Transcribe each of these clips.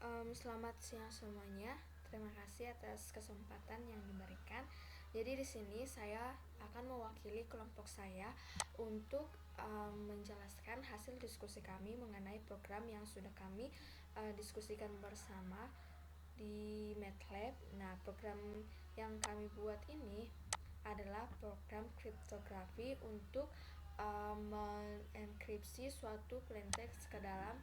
Selamat siang semuanya. Terima kasih atas kesempatan yang diberikan. Jadi di sini saya akan mewakili kelompok saya untuk menjelaskan hasil diskusi kami mengenai program yang sudah kami diskusikan bersama di MATLAB. Nah, program yang kami buat ini adalah program kriptografi untuk mengenkripsi suatu plaintext ke dalam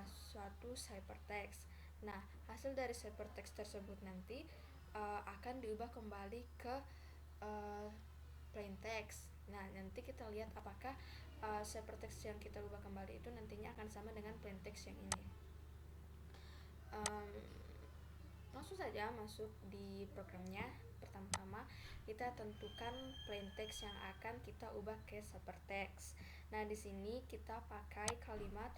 suatu ciphertext. Nah, hasil dari ciphertext tersebut nanti akan diubah kembali ke uh, plaintext. Nah, nanti kita lihat apakah ciphertext yang kita ubah kembali itu nantinya akan sama dengan plaintext yang ini. Um, Langsung saja masuk di programnya. Pertama-tama kita tentukan plaintext yang akan kita ubah ke ciphertext. Nah, di sini kita pakai kalimat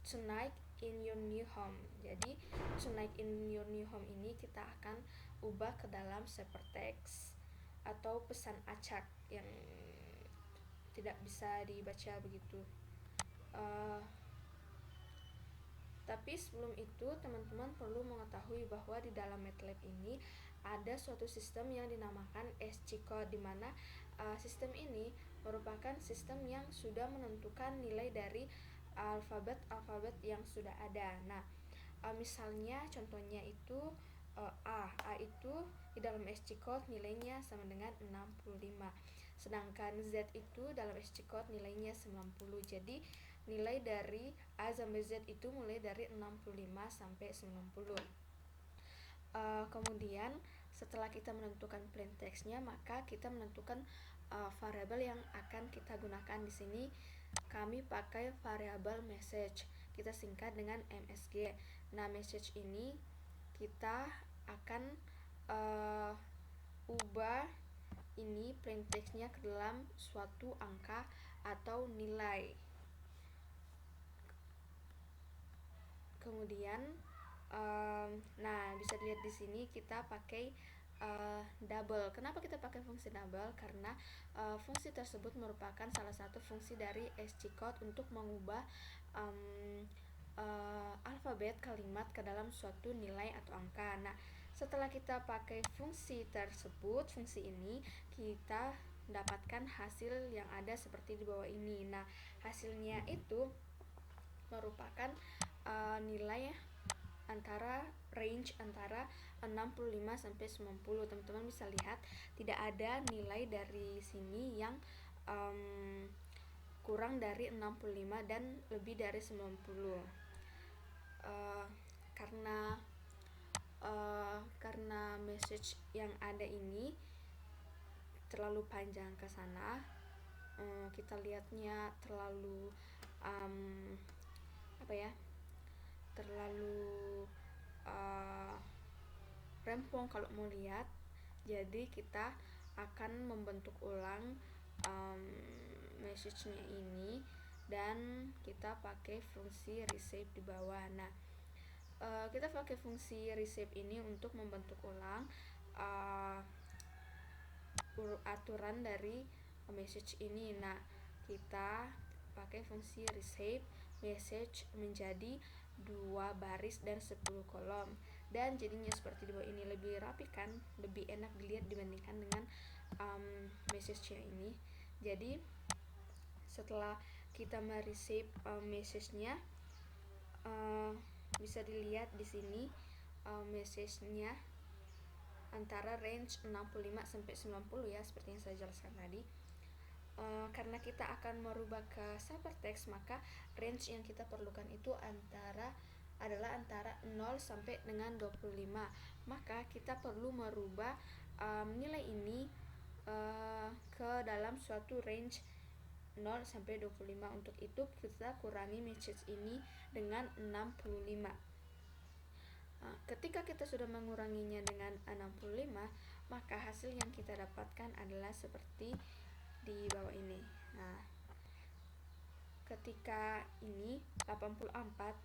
tonight in your new home. Jadi tonight in your new home ini kita akan ubah ke dalam ciphertext atau pesan acak yang tidak bisa dibaca begitu. Uh, Tapi sebelum itu teman-teman perlu mengetahui bahwa di dalam MATLAB ini ada suatu sistem yang dinamakan SC-code, di mana sistem ini merupakan sistem yang sudah menentukan nilai dari alfabet-alfabet yang sudah ada. Nah, misalnya contohnya itu A itu di dalam SC-code nilainya sama dengan 65. Sedangkan Z itu dalam SC-code nilainya 90. Jadi nilai dari A sampai Z itu mulai dari 65 sampai 90. Kemudian setelah kita menentukan plain text-nya, maka kita menentukan variabel yang akan kita gunakan. Di sini kami pakai variabel message. Kita singkat dengan MSG. Nah, message ini kita akan ubah ini plain text-nya ke dalam suatu angka atau nilai. Kemudian nah, bisa dilihat di sini kita pakai double. Kenapa kita pakai fungsi double? Karena fungsi tersebut merupakan salah satu fungsi dari SC-code untuk mengubah alfabet kalimat ke dalam suatu nilai atau angka. Nah, setelah kita pakai fungsi tersebut, fungsi ini kita dapatkan hasil yang ada seperti di bawah ini. Nah, hasilnya itu merupakan nilai antara range antara 65 sampai 90. Teman-teman bisa lihat tidak ada nilai dari sini yang kurang dari 65 dan lebih dari 90. Karena message yang ada ini terlalu panjang ke sana, kita lihatnya terlalu terlalu rempong kalau mau lihat. Jadi kita akan membentuk ulang message-nya ini dan kita pakai fungsi reshape di bawah. Nah, kita pakai fungsi reshape ini untuk membentuk ulang aturan dari message ini. Nah, kita pakai fungsi reshape message menjadi 2 baris dan 10 kolom, dan jadinya seperti di bawah ini. Lebih rapi kan, lebih enak dilihat dibandingkan dengan message-nya ini. Jadi setelah kita mereshape message-nya, bisa dilihat di sini message-nya antara range 65 sampai 90 ya, seperti yang saya jelaskan tadi. Karena kita akan merubah ke ciphertext, maka range yang kita perlukan itu adalah antara 0 sampai dengan 25. Maka kita perlu merubah nilai ini ke dalam suatu range 0 sampai 25. Untuk itu kita kurangi message ini dengan 65. Ketika kita sudah menguranginya dengan 65, maka hasil yang kita dapatkan adalah seperti di bawah ini. Nah, ketika ini 84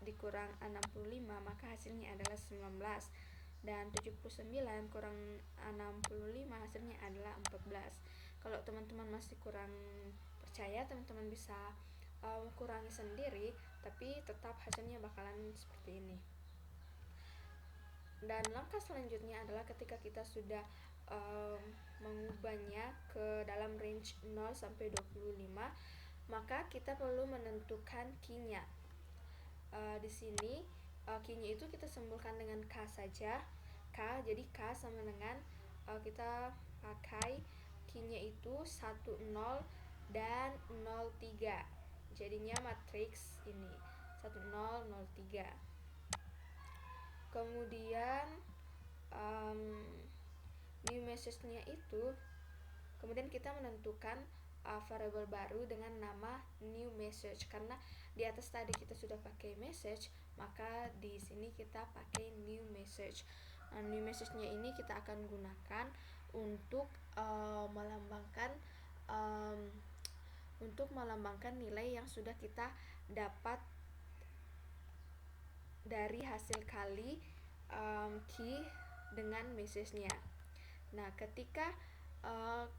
dikurang 65, maka hasilnya adalah 19, dan 79 kurang 65 hasilnya adalah 14. Kalau teman-teman masih kurang percaya, teman-teman bisa kurangi sendiri, tapi tetap hasilnya bakalan seperti ini. Dan langkah selanjutnya adalah ketika kita sudah mengubahnya ke dalam range 0 sampai 25, maka kita perlu menentukan key-nya. Di sini key-nya itu kita simpulkan dengan K saja. K, jadi K sama dengan kita pakai key-nya itu 10 dan 03. Jadinya matriks ini 1003. Kemudian new message-nya itu, kemudian kita menentukan variabel baru dengan nama new message, karena di atas tadi kita sudah pakai message, maka di sini kita pakai new message. New message-nya ini kita akan gunakan untuk melambangkan nilai yang sudah kita dapat dari hasil kali key dengan message-nya. Nah, ketika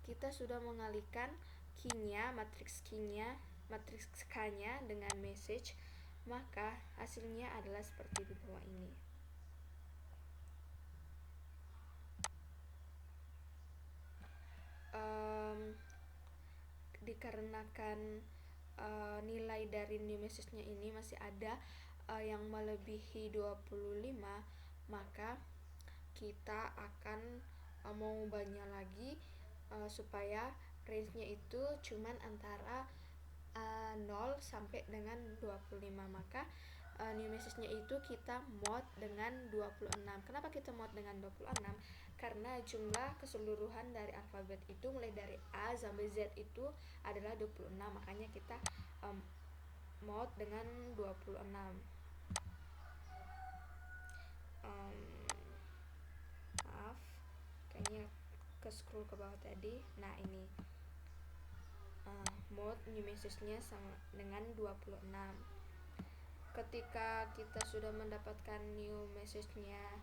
kita sudah mengalikan key-nya, matriks K-nya dengan message, maka hasilnya adalah seperti di bawah ini. Dikarenakan nilai dari new message-nya ini masih ada yang melebihi 25, maka kita akan mengubahnya lagi supaya range-nya itu cuman antara 0 sampai dengan 25. Maka new message-nya itu kita mod dengan 26. Kenapa kita mod dengan 26? Karena jumlah keseluruhan dari alfabet itu mulai dari A sampai Z itu adalah 26, makanya kita mod dengan 26. Maaf, kayaknya ke scroll ke bawah tadi. Nah, ini mod new message-nya sama dengan 26. Ketika kita sudah mendapatkan new message-nya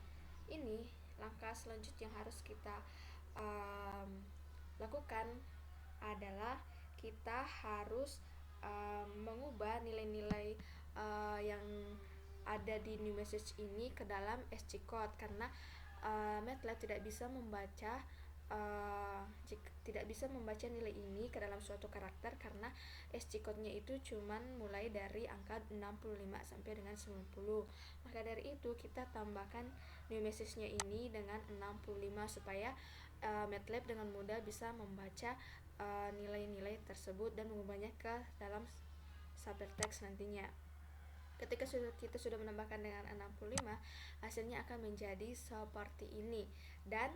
ini, langkah selanjutnya yang harus kita lakukan adalah kita harus mengubah nilai-nilai yang ada di new message ini ke dalam SC-code, karena MATLAB tidak bisa membaca nilai ini ke dalam suatu karakter, karena SC-code-nya itu cuman mulai dari angka 65 sampai dengan 90. Maka dari itu kita tambahkan new message-nya ini dengan 65 supaya MATLAB dengan mudah bisa membaca nilai-nilai tersebut dan mengubahnya ke dalam ciphertext nantinya. Ketika kita sudah menambahkan dengan 65, hasilnya akan menjadi seperti ini. Dan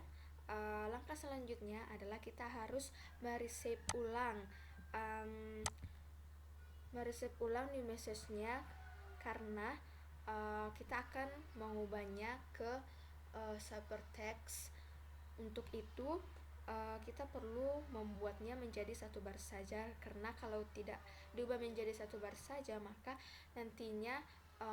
langkah selanjutnya adalah kita harus meresave ulang new message-nya, karena kita akan mengubahnya ke ciphertext. Untuk itu kita perlu membuatnya menjadi satu baris saja, karena kalau tidak diubah menjadi satu baris saja, maka nantinya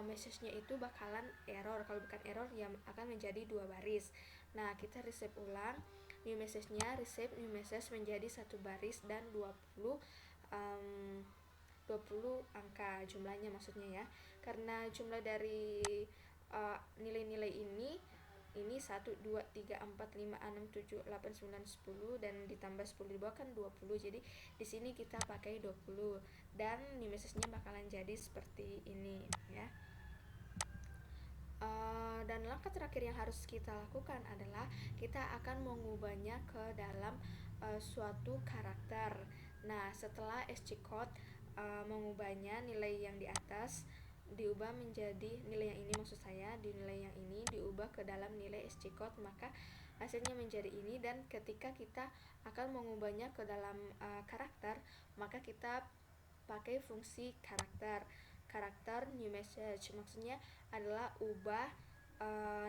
message-nya itu bakalan error. Kalau bukan error, ya akan menjadi dua baris. Nah, kita resave ulang new message-nya, resave new message menjadi satu baris dan 20 angka jumlahnya, maksudnya ya. Karena jumlah dari nilai-nilai ini 1, 2, 3, 4, 5, 6, 7, 8, 9, 10 dan ditambah 10 di bawah kan 20. Jadi di sini kita pakai 20 dan new message-nya bakalan jadi seperti ini ya. Dan langkah terakhir yang harus kita lakukan adalah kita akan mengubahnya ke dalam suatu karakter. Nah, setelah SC-code mengubahnya, nilai yang di atas diubah menjadi nilai yang ini, maksud saya di nilai yang ini diubah ke dalam nilai SC-code, maka hasilnya menjadi ini. Dan ketika kita akan mengubahnya ke dalam karakter, maka kita pakai fungsi karakter new message. Maksudnya adalah ubah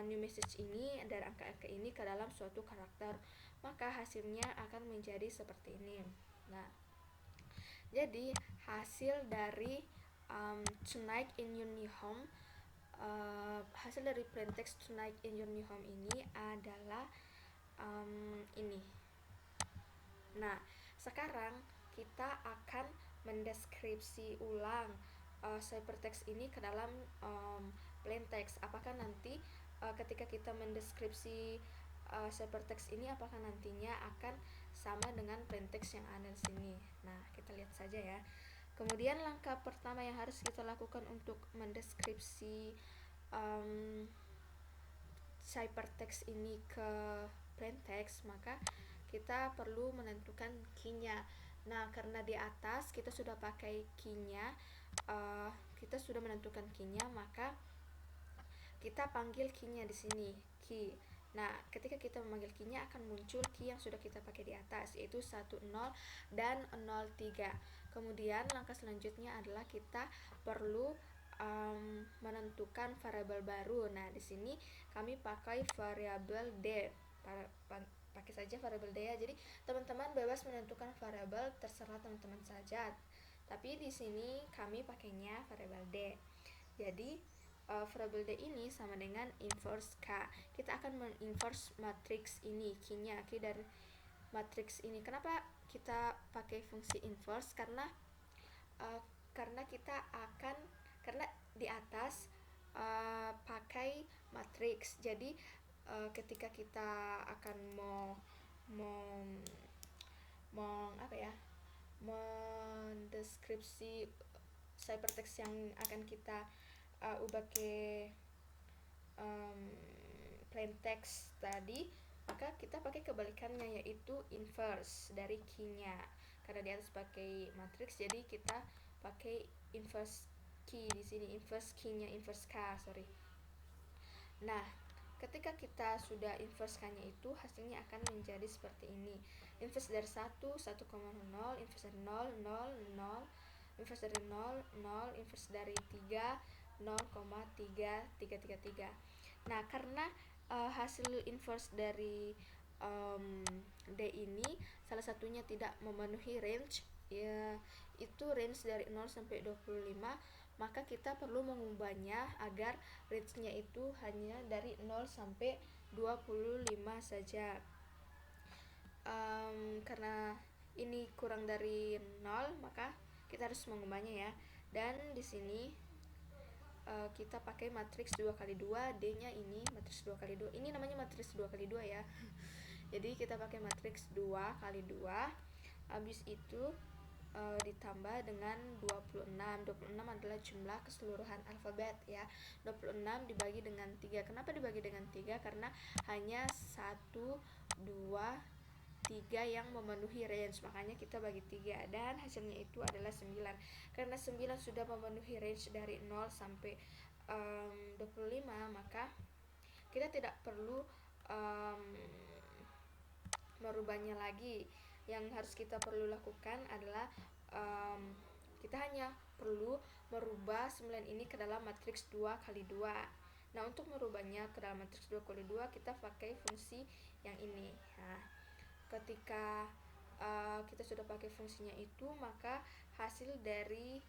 new message ini dari angka-angka ini ke dalam suatu karakter, maka hasilnya akan menjadi seperti ini. Nah, jadi hasil dari Tonight in Your New Home, hasil dari plaintext Tonight in Your New Home ini adalah ini. Nah, sekarang kita akan mendeskripsi ulang ciphertext ini ke dalam plaintext. Apakah nanti ketika kita mendeskripsi hypertext ini apakah nantinya akan sama dengan plain text yang ada di sini. Nah, kita lihat saja ya. Kemudian langkah pertama yang harus kita lakukan untuk mendeskripsi hypertext ini ke plain text, maka kita perlu menentukan key-nya. Nah, karena di atas kita sudah pakai key-nya, kita sudah menentukan key-nya, maka kita panggil key-nya di sini, key. Nah, ketika kita memanggil key-nya akan muncul key yang sudah kita pakai di atas, yaitu 10 dan 03. Kemudian langkah selanjutnya adalah kita perlu menentukan variabel baru. Nah, di sini kami pakai variabel D. Pakai saja variabel D ya. Jadi teman-teman bebas menentukan variabel, terserah teman-teman saja. Tapi di sini kami pakainya variabel D. Jadi variabel D ini sama dengan inverse K. Kita akan menginverse matriks ini, key-nya, key dari matriks ini. Kenapa kita pakai fungsi inverse? Karena karena di atas pakai matriks. Jadi ketika kita akan mendeskripsi hypertext yang akan kita ubah ke plain text tadi, maka kita pakai kebalikannya, yaitu inverse dari key-nya. Karena di atas pakai matriks, jadi kita pakai inverse key di sini, inverse key-nya, inverse K, sorry. Nah, ketika kita sudah inverse K-nya itu, hasilnya akan menjadi seperti ini. Inverse dari 1, 1,0, inverse dari 0, 0, 0, inverse dari 0, 0, inverse dari 3, 0,3333. Nah, karena hasil inverse dari D ini salah satunya tidak memenuhi range, ya, itu range dari 0 sampai 25, maka kita perlu mengubahnya agar range-nya itu hanya dari 0 sampai 25 saja. Karena ini kurang dari 0, maka kita harus mengubahnya ya. Dan di sini kita pakai matriks 2x2, D-nya ini matriks 2x2. Ini namanya matriks 2x2 ya. Jadi kita pakai matriks 2x2. Habis itu ditambah dengan 26. 26 adalah jumlah keseluruhan alfabet ya. 26 dibagi dengan 3. Kenapa dibagi dengan 3? Karena hanya 1, 2, 3 yang memenuhi range, makanya kita bagi 3 dan hasilnya itu adalah 9. Karena 9 sudah memenuhi range dari 0 sampai 25, maka kita tidak perlu merubahnya lagi. Yang harus kita perlu lakukan adalah kita hanya perlu merubah 9 ini ke dalam matriks 2x2. Nah, untuk merubahnya ke dalam matriks 2x2 kita pakai fungsi yang ini. Nah, ketika kita sudah pakai fungsinya itu, maka hasil dari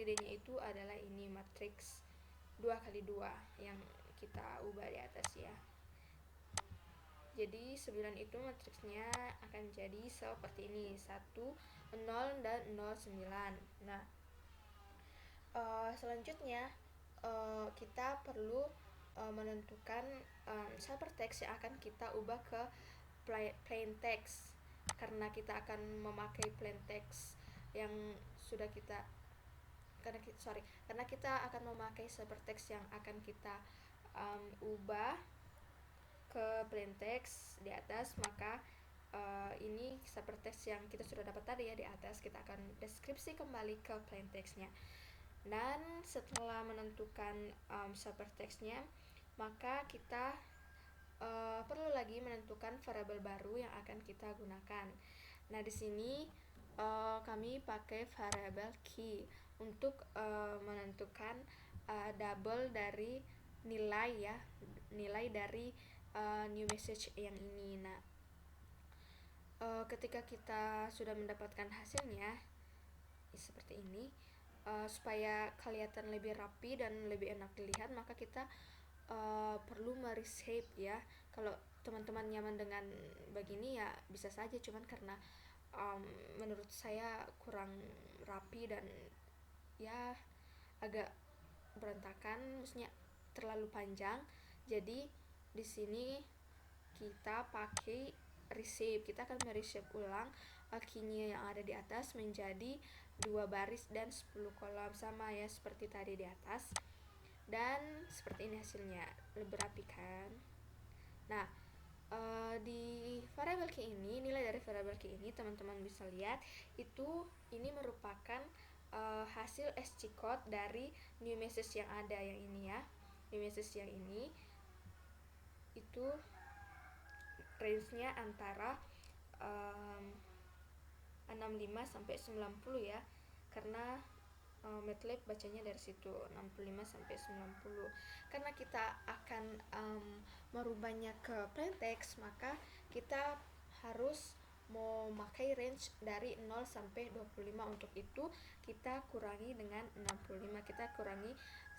D-nya itu adalah ini matriks 2x2 yang kita ubah di atas ya. Jadi 9 itu matriksnya akan jadi seperti ini, 1, 0, dan 0, 9. Nah, selanjutnya kita perlu menentukan hypertext yang akan kita ubah ke plain text. Karena kita akan memakai plain text yang sudah kita karena kita akan memakai hypertext yang akan kita ubah ke plain text di atas, maka ini hypertext yang kita sudah dapat tadi ya di atas, kita akan deskripsi kembali ke plain textnya. Dan setelah menentukan hypertextnya, maka kita perlu lagi menentukan variabel baru yang akan kita gunakan. Nah, di sini kami pakai variabel key untuk menentukan double dari nilai ya, nilai dari new message yang ini. Nah, ketika kita sudah mendapatkan hasilnya seperti ini, supaya kelihatan lebih rapi dan lebih enak dilihat, maka kita perlu mereshape ya. Kalau teman-teman nyaman dengan begini ya bisa saja, cuman karena menurut saya kurang rapi dan ya agak berantakan, maksudnya terlalu panjang. Jadi di sini kita pakai reshape, kita akan mereshape ulang key-nya yang ada di atas menjadi 2 baris dan 10 kolom, sama ya seperti tadi di atas. Dan seperti ini hasilnya, lebih rapi kan. Nah, di variable key ini, nilai dari variable key ini teman-teman bisa lihat itu ini merupakan hasil SC code dari new message yang ada, yang ini ya. New message yang ini itu range-nya antara 65 sampai 90 ya. Karena MATLAB bacanya dari situ 65 sampai 90. Karena kita akan merubahnya ke plain text, maka kita harus memakai range dari 0 sampai 25. Untuk itu kita kurangi dengan 65. Kita kurangi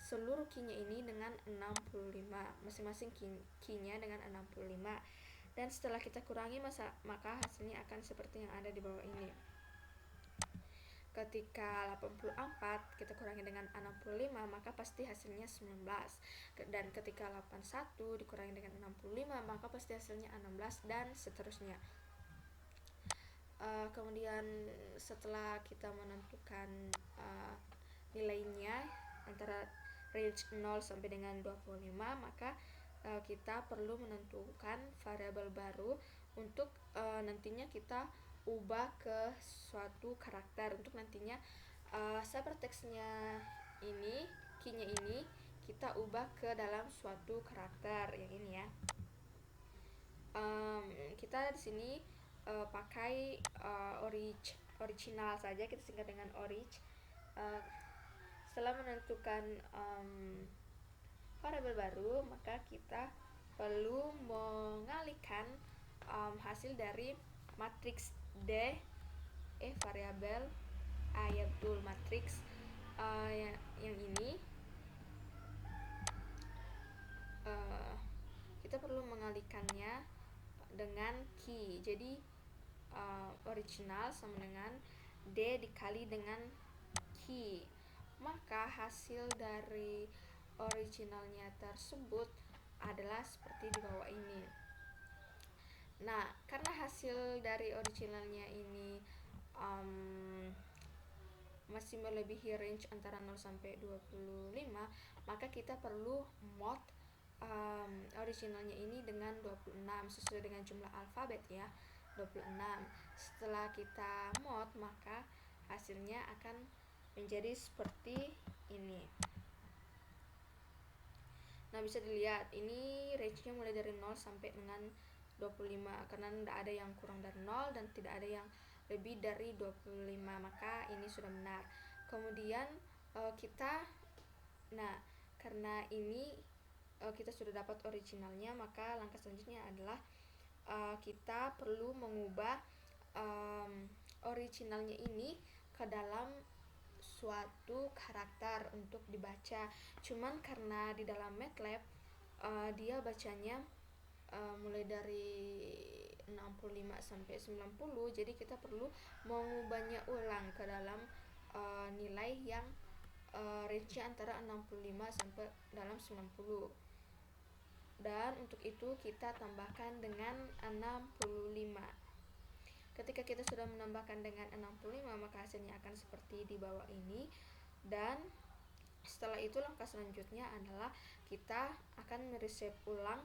seluruh key-nya ini dengan 65. Masing-masing key-nya dengan 65. Dan setelah kita kurangi maka hasilnya akan seperti yang ada di bawah ini. Ketika 84 kita kurangi dengan 65 maka pasti hasilnya 19. Dan ketika 81 dikurangi dengan 65 maka pasti hasilnya 16, dan seterusnya. Kemudian setelah kita menentukan nilainya antara range 0 sampai dengan 25, maka kita perlu menentukan variabel baru untuk nantinya kita ubah ke suatu karakter. Untuk nantinya ciphertext-nya ini, key-nya ini kita ubah ke dalam suatu karakter yang ini ya. Kita di sini pakai original saja, kita singkat dengan orig. Setelah menentukan variabel baru, maka kita perlu mengalihkan hasil dari matriks D variabel yaitu matriks yang ini. Kita perlu mengalihkannya dengan key. Jadi original sama dengan D dikali dengan key, maka hasil dari originalnya tersebut adalah seperti di bawah ini. Nah, karena hasil dari originalnya ini masih melebihi range antara 0 sampai 25, maka kita perlu mod originalnya ini dengan 26 sesuai dengan jumlah alfabet ya, 26. Setelah kita mod maka hasilnya akan menjadi seperti ini. Nah, bisa dilihat ini range-nya mulai dari 0 sampai dengan 25, karena tidak ada yang kurang dari 0 dan tidak ada yang lebih dari 25, maka ini sudah benar. Kemudian karena ini kita sudah dapat originalnya, maka langkah selanjutnya adalah kita perlu mengubah originalnya ini ke dalam suatu karakter untuk dibaca. Cuman karena di dalam MATLAB dia bacanya mulai dari 65 sampai 90, jadi kita perlu mengubahnya ulang ke dalam nilai yang range antara 65 sampai dalam 90. Dan untuk itu kita tambahkan dengan 65. Ketika kita sudah menambahkan dengan 65, maka hasilnya akan seperti di bawah ini. Dan setelah itu langkah selanjutnya adalah kita akan mereshape ulang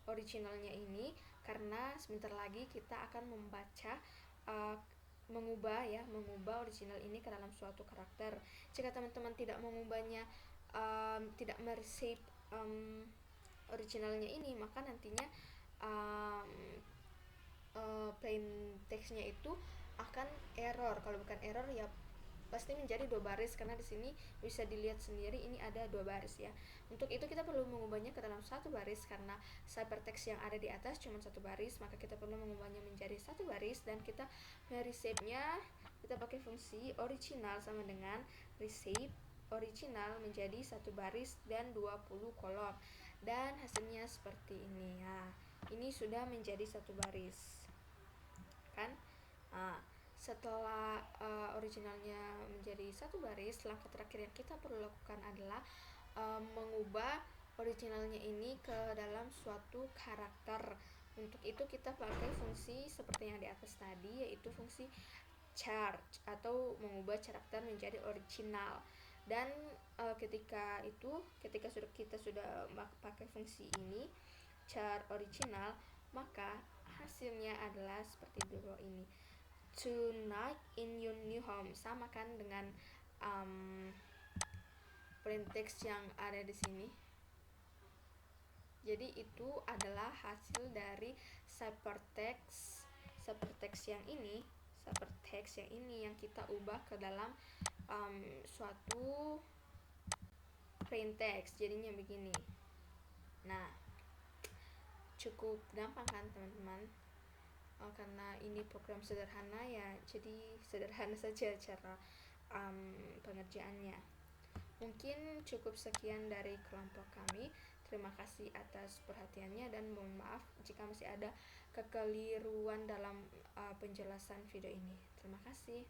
originalnya ini, karena sebentar lagi kita akan membaca mengubah original ini ke dalam suatu karakter. Jika teman-teman tidak mengubahnya, tidak mereshape originalnya ini, maka nantinya plain text-nya itu akan error. Kalau bukan error ya pasti menjadi 2 baris, karena di sini bisa dilihat sendiri ini ada 2 baris ya. Untuk itu kita perlu mengubahnya ke dalam 1 baris, karena ciphertext yang ada di atas cuma 1 baris, maka kita perlu mengubahnya menjadi 1 baris. Dan kita mereshape-nya, kita pakai fungsi original sama dengan reshape original menjadi 1 baris dan 20 kolom. Dan hasilnya seperti ini ya. Ini sudah menjadi 1 baris kan. Setelah originalnya menjadi satu baris, langkah terakhir yang kita perlu lakukan adalah mengubah originalnya ini ke dalam suatu karakter. Untuk itu kita pakai fungsi seperti yang di atas tadi, yaitu fungsi charge atau mengubah karakter menjadi original. Dan ketika kita sudah pakai fungsi ini, char original, maka hasilnya adalah seperti di bawah ini. Tonight in your new home, sama kan dengan plain text yang ada di sini. Jadi itu adalah hasil dari ciphertext yang ini yang kita ubah ke dalam suatu plain text, jadinya begini. Nah, cukup gampang kan teman-teman? Karena ini program sederhana ya, jadi sederhana saja cara pengerjaannya. Mungkin cukup sekian dari kelompok kami. Terima kasih atas perhatiannya dan mohon maaf jika masih ada kekeliruan dalam penjelasan video ini. Terima kasih.